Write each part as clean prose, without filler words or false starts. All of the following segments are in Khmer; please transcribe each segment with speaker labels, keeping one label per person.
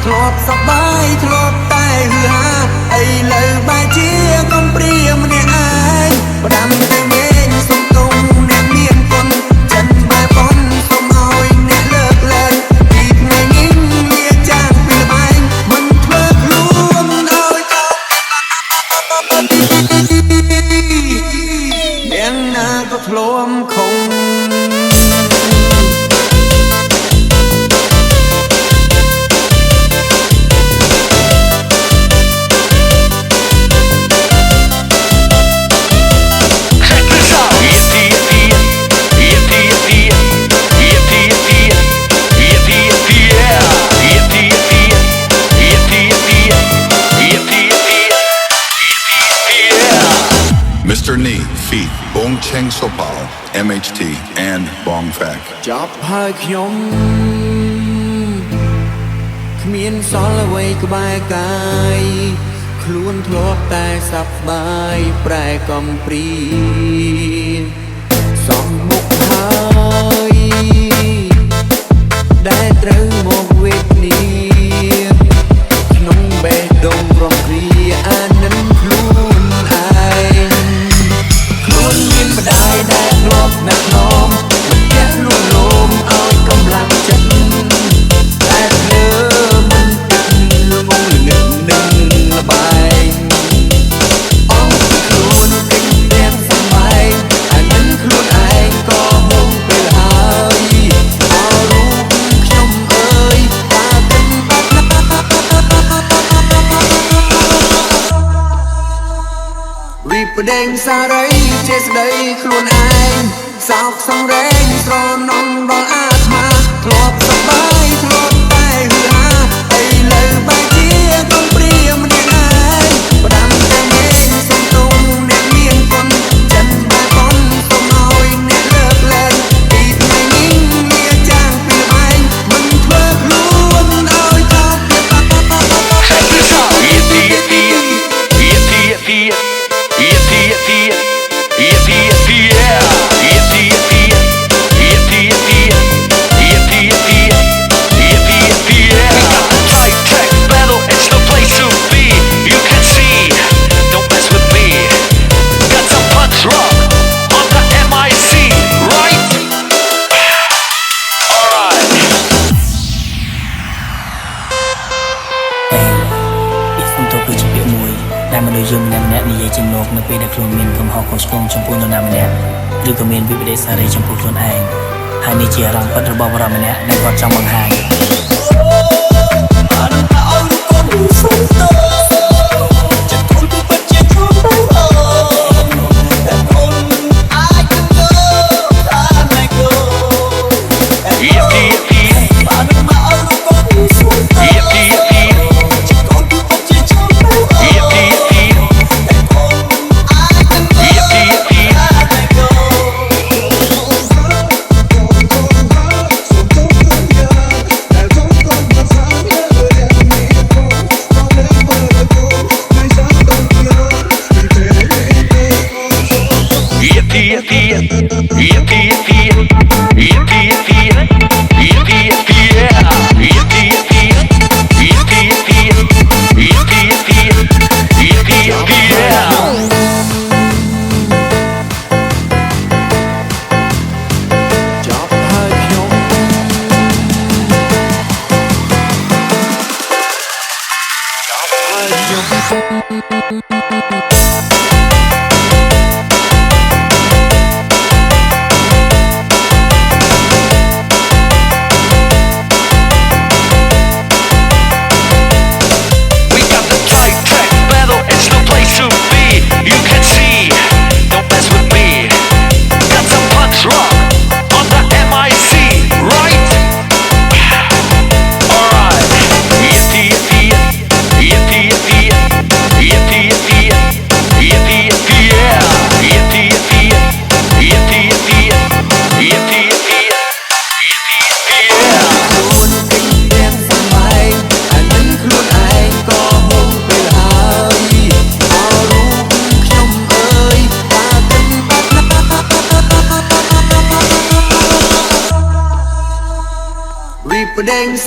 Speaker 1: ធ្លាប់សប្បាយធ្លាប់តែហឺហាអីលើបែជាកុំព្រាម្នាក់ឯងផ្ដាំតែមេញសុំទុំអ្នកមានគុណចិនបែបនសុំឲ្យអ្នកលើកលែងពីថ្ងៃនេះលាចាងពីបែងមិនធ្វើខ្លួនឲ្យតអ្នកណាក៏ធ្លាប់ខំ
Speaker 2: Mr. Nee feat Bong Cheng Sopal MHT and Bong Fak
Speaker 1: ចាប់ហើយខ្ញុំគ្មានសល់អ្វីក្បែរកាយខ្លួនធ្លាប់តែសប្បាយប្រែកំព្រីសំមុខហើយដែលត្រូវមកវេទនាក្នុងបេះដូងរំគ្រាអានិនខ្លួនឯងខ្លួនមានម្ដាយដែលធ្លាប់ណែនាំមិនចេះលួងលោមឲ្យកម្លាំងចិត្តតែភ្លើមិនទឹកលងងលឹងនឹងលបែងអងខ្លួនពេញទាំងសម័យអានិនខ្លួនឯងក៏ហួងពេលហើយអររូបខ្ញុំអើយតើពេញបាត់ណាវិបដិងសារីចេស្ដីខ្លួនឯងសោកសង្រេងស្រនំដល់អាត្មាធ្លាប់សប្បាយធ្លាប់តែហឺហាអីលើបែជាកុំព្រាម្នាក់ឯងផ្ដាំតែមេញសុំទុំអ្នកមានគុណចិនបែបនសុំឲ្យអ្នកលើកលែងពីថ្ងៃនេះលាចាងពីបែងមិនធ្វើខ្លួនឲ្យតប
Speaker 3: ដែលមនុស្សយើងម្នាក់និយាយជាមួយនៅពេលដែលខ្លួនមានកំហុសខុសឆ្គងចំពោះនរណាម្នាក់ឬក៏មានវិបដិសារីចំពោះខ្លួនឯងហើយនេះជាអារម្មណ៍ពិតរបស់បរិបម្នាក់ដែលគាត់ចង់បង្ហាញ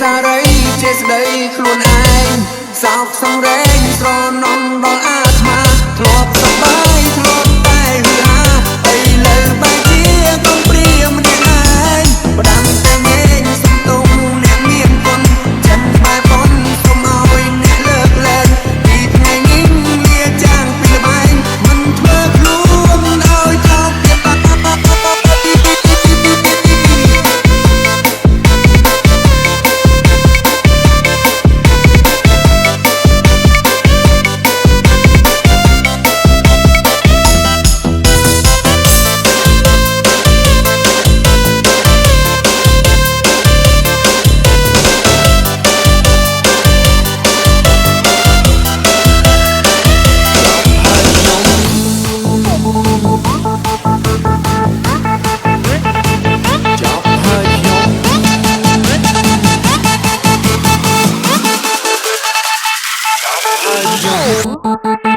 Speaker 1: សារីចេស្ដីខ្លួនឯងសោកសង្រេងស្រនំដល់អាត្មាធ្លាប់សប្បាយធ្លាប់តែហឺហាឥឡូវបែរជាកុំព្រាម្នាក់ឯងផ្ដាំតែងែងសំទុំអ្នកមានគុណចិនបែបប៉ុនសូមឲ្យអ្នកលើកលែងពីថ្ងៃនេះលាចាងពីល្បែងមិនធ្វើខ្លួនឲ្យថោកទៀតបាត់
Speaker 4: Yo.